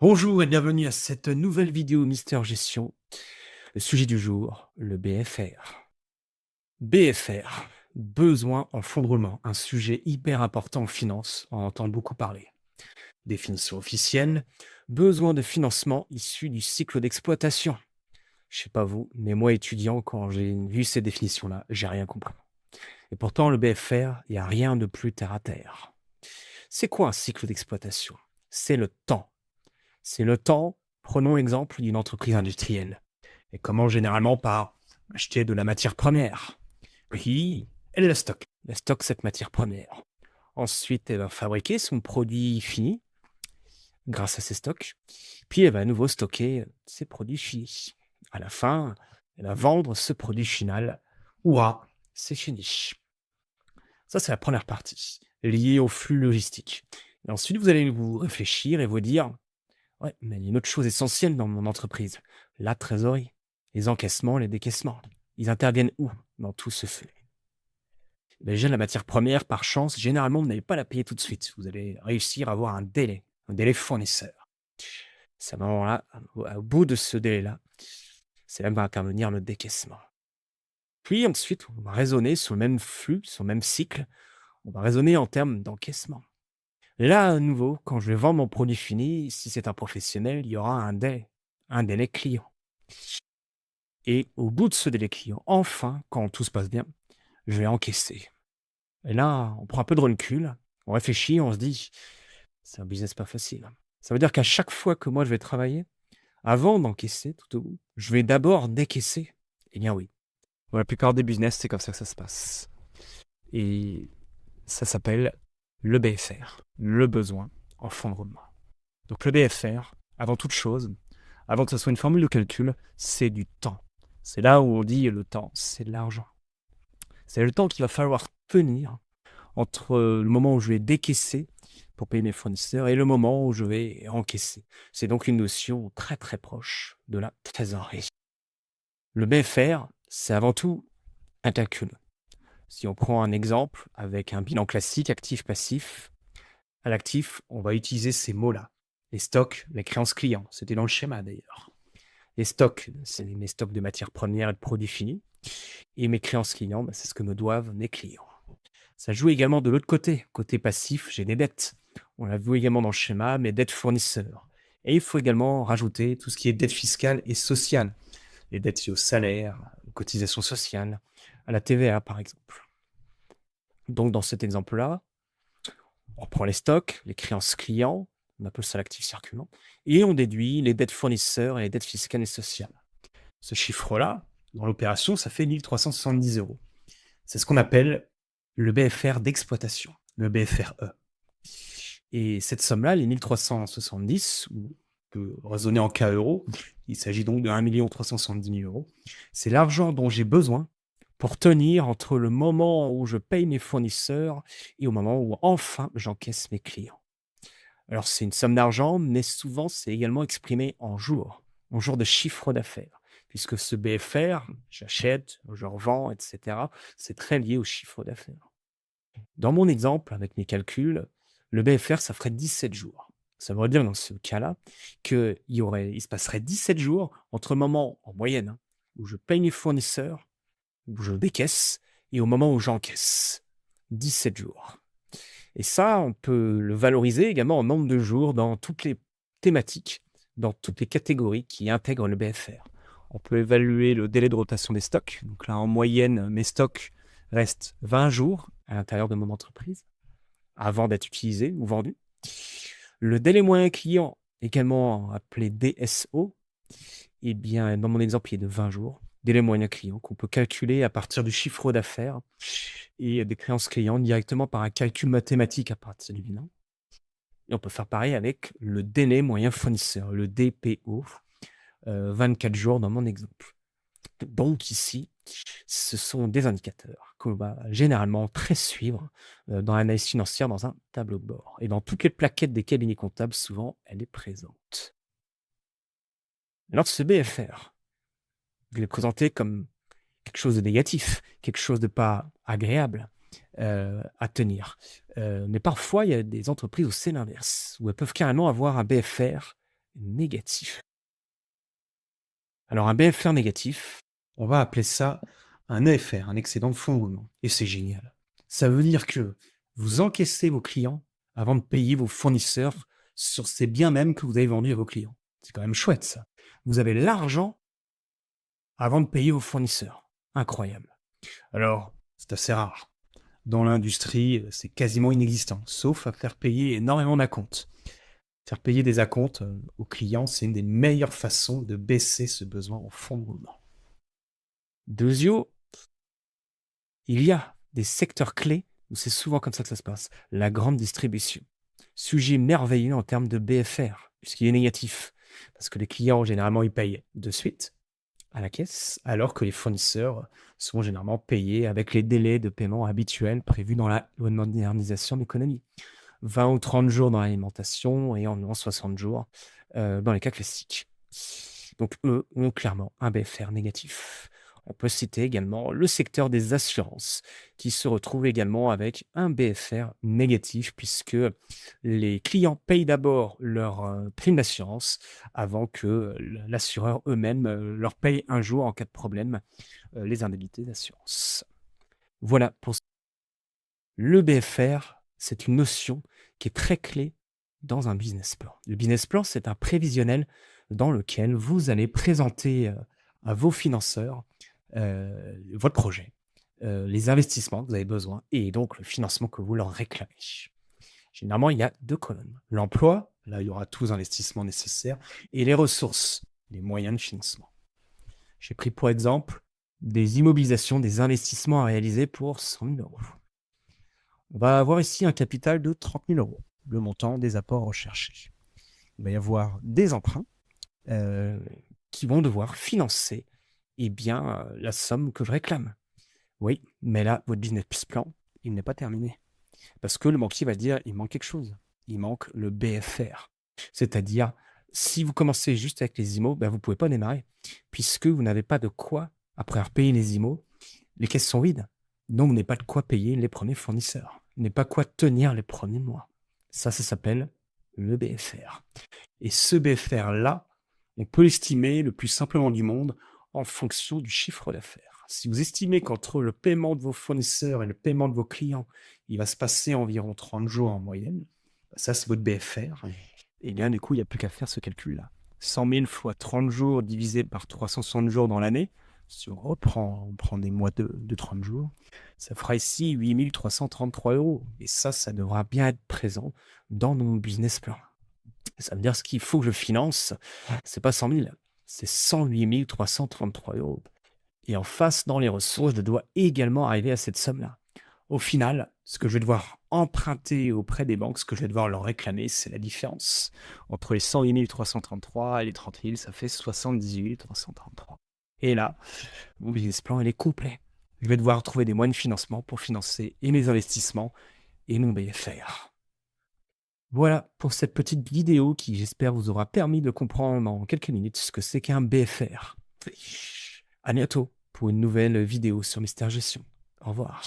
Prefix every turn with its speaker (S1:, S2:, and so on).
S1: Bonjour et bienvenue à cette nouvelle vidéo Mister Gestion. Le sujet du jour, le BFR. BFR, besoin en fonds de roulement, un sujet hyper important en finance, on en entend beaucoup parler. Définition officielle, besoin de financement issu du cycle d'exploitation. Je sais pas vous, mais moi étudiant, quand j'ai vu ces définitions-là, j'ai rien compris. Et pourtant, le BFR, il n'y a rien de plus terre à terre. C'est quoi un cycle d'exploitation? C'est le temps. C'est le temps, prenons l'exemple d'une entreprise industrielle. Elle commence généralement par acheter de la matière première. Puis, elle la stocke. Elle stocke cette matière première. Ensuite, elle va fabriquer son produit fini grâce à ses stocks. Puis, elle va à nouveau stocker ses produits finis. À la fin, elle va vendre ce produit final. Ouah, c'est fini. Ça, c'est la première partie, liée au flux logistique. Et ensuite, vous allez vous réfléchir et vous dire, ouais, mais il y a une autre chose essentielle dans mon entreprise, la trésorerie, les encaissements, les décaissements. Ils interviennent où dans tout ce flux? Déjà, la matière première, par chance, généralement, vous n'allez pas la payer tout de suite. Vous allez réussir à avoir un délai fournisseur. C'est à ce moment-là, au bout de ce délai-là, c'est là que va intervenir le décaissement. Puis ensuite, on va raisonner sur le même flux, sur le même cycle. On va raisonner en termes d'encaissement. Là, à nouveau, quand je vais vendre mon produit fini, si c'est un professionnel, il y aura un délai client. Et au bout de ce délai client, enfin, quand tout se passe bien, je vais encaisser. Et là, on prend un peu de recul, on réfléchit, on se dit, c'est un business pas facile. Ça veut dire qu'à chaque fois que moi je vais travailler, avant d'encaisser tout au bout, je vais d'abord décaisser. Eh bien oui. Dans la plupart des business, c'est comme ça que ça se passe. Et ça s'appelle le BFR, le besoin en fonds de roulement. Donc le BFR, avant toute chose, avant que ce soit une formule de calcul, c'est du temps. C'est là où on dit le temps, c'est de l'argent. C'est le temps qu'il va falloir tenir entre le moment où je vais décaisser pour payer mes fournisseurs et le moment où je vais encaisser. C'est donc une notion très très proche de la trésorerie. Le BFR, c'est avant tout un calcul. Si on prend un exemple avec un bilan classique actif-passif, à l'actif, on va utiliser ces mots-là. Les stocks, les créances clients. C'était dans le schéma d'ailleurs. Les stocks, c'est mes stocks de matières premières et de produits finis. Et mes créances clients, c'est ce que me doivent mes clients. Ça joue également de l'autre côté. Côté passif, j'ai des dettes. On l'a vu également dans le schéma, mes dettes fournisseurs. Et il faut également rajouter tout ce qui est dette fiscale et sociale. Les dettes liées au salaire, aux cotisations sociales, à la TVA par exemple. Donc dans cet exemple-là, on prend les stocks, les créances clients, on appelle ça l'actif circulant, et on déduit les dettes fournisseurs et les dettes fiscales et sociales. Ce chiffre-là, dans l'opération, ça fait 1370 euros. C'est ce qu'on appelle le BFR d'exploitation, le BFRE. Et cette somme-là, les 1370, ou on peut raisonner en cas euros, il s'agit donc de 1 370 000 euros, c'est l'argent dont j'ai besoin pour tenir entre le moment où je paye mes fournisseurs et au moment où enfin j'encaisse mes clients. Alors c'est une somme d'argent, mais souvent c'est également exprimé en jours de chiffre d'affaires, puisque ce BFR, j'achète, je revends, etc., c'est très lié au chiffre d'affaires. Dans mon exemple, avec mes calculs, le BFR, ça ferait 17 jours. Ça veut dire dans ce cas-là il se passerait 17 jours entre le moment, en moyenne, où je paye mes fournisseurs, où je décaisse, et au moment où j'encaisse. 17 jours. Et ça, on peut le valoriser également en nombre de jours dans toutes les thématiques, dans toutes les catégories qui intègrent le BFR. On peut évaluer le délai de rotation des stocks. Donc là, en moyenne, mes stocks restent 20 jours à l'intérieur de mon entreprise avant d'être utilisés ou vendus. Le délai moyen client, également appelé DSO, eh bien, dans mon exemple, il est de 20 jours. Délai moyen client qu'on peut calculer à partir du chiffre d'affaires et des créances clients directement par un calcul mathématique à partir du bilan. Et on peut faire pareil avec le délai moyen fournisseur, le DPO, 24 jours dans mon exemple. Donc ici, ce sont des indicateurs qu'on va généralement très suivre dans l'analyse financière dans un tableau de bord. Et dans toutes les plaquettes des cabinets comptables, souvent, elle est présente. Alors ce BFR, il est présenté comme quelque chose de négatif, quelque chose de pas agréable à tenir. Mais parfois, il y a des entreprises où c'est l'inverse, où elles peuvent carrément avoir un BFR négatif. Alors un BFR négatif, on va appeler ça un EFR, un excédent de fonds de roulement. Et c'est génial. Ça veut dire que vous encaissez vos clients avant de payer vos fournisseurs sur ces biens même que vous avez vendus à vos clients. C'est quand même chouette ça. Vous avez l'argent avant de payer vos fournisseurs. Incroyable. Alors, c'est assez rare. Dans l'industrie, c'est quasiment inexistant, sauf à faire payer énormément d'acomptes. Faire payer des acomptes aux clients, c'est une des meilleures façons de baisser ce besoin en fonds de roulement. Deuxièmement, il y a des secteurs clés où c'est souvent comme ça que ça se passe. La grande distribution. Sujet merveilleux en termes de BFR, puisqu'il est négatif. Parce que les clients, généralement, ils payent de suite à la caisse, alors que les fournisseurs sont généralement payés avec les délais de paiement habituels prévus dans la loi de modernisation de l'économie. 20 ou 30 jours dans l'alimentation et environ 60 jours dans les cas classiques. Donc, eux ont clairement un BFR négatif. On peut citer également le secteur des assurances, qui se retrouve également avec un BFR négatif, puisque les clients payent d'abord leur prime d'assurance avant que l'assureur eux-mêmes leur paye un jour en cas de problème les indemnités d'assurance. Voilà pour le BFR, c'est une notion qui est très clé dans un business plan. Le business plan, c'est un prévisionnel dans lequel vous allez présenter à vos financeurs votre projet, les investissements que vous avez besoin et donc le financement que vous leur réclamez. Généralement, il y a 2 colonnes. L'emploi, là, il y aura tous les investissements nécessaires, et les ressources, les moyens de financement. J'ai pris pour exemple des immobilisations, des investissements à réaliser pour 100 000 euros. On va avoir ici un capital de 30 000 euros, le montant des apports recherchés. Il va y avoir des emprunts qui vont devoir financer la somme que je réclame. Oui, mais là, votre business plan, il n'est pas terminé. Parce que le banquier va dire, il manque quelque chose. Il manque le BFR. C'est-à-dire, si vous commencez juste avec les IMO, vous ne pouvez pas démarrer, puisque vous n'avez pas de quoi, après avoir payé les IMO, les caisses sont vides. Donc, vous n'avez pas de quoi payer les premiers fournisseurs. Vous n'avez pas quoi tenir les premiers mois. Ça s'appelle le BFR. Et ce BFR-là, on peut l'estimer le plus simplement du monde en fonction du chiffre d'affaires. Si vous estimez qu'entre le paiement de vos fournisseurs et le paiement de vos clients, il va se passer environ 30 jours en moyenne, ça c'est votre BFR. Et bien du coup, il n'y a plus qu'à faire ce calcul-là. 100 000 fois 30 jours divisé par 360 jours dans l'année, si on prend des mois de 30 jours, ça fera ici 8 333 €. Et ça devra bien être présent dans nos business plans. Ça veut dire ce qu'il faut que je finance, c'est pas 100 000, c'est 108 333 €. Et en face, dans les ressources, je dois également arriver à cette somme-là. Au final, ce que je vais devoir emprunter auprès des banques, ce que je vais devoir leur réclamer, c'est la différence. Entre les 108 333 et les 30 000, ça fait 78 333. Et là, mon business plan, il est complet. Je vais devoir trouver des moyens de financement pour financer et mes investissements et mon BFR. Voilà pour cette petite vidéo qui, j'espère, vous aura permis de comprendre en quelques minutes ce que c'est qu'un BFR. À bientôt pour une nouvelle vidéo sur Mister Gestion. Au revoir.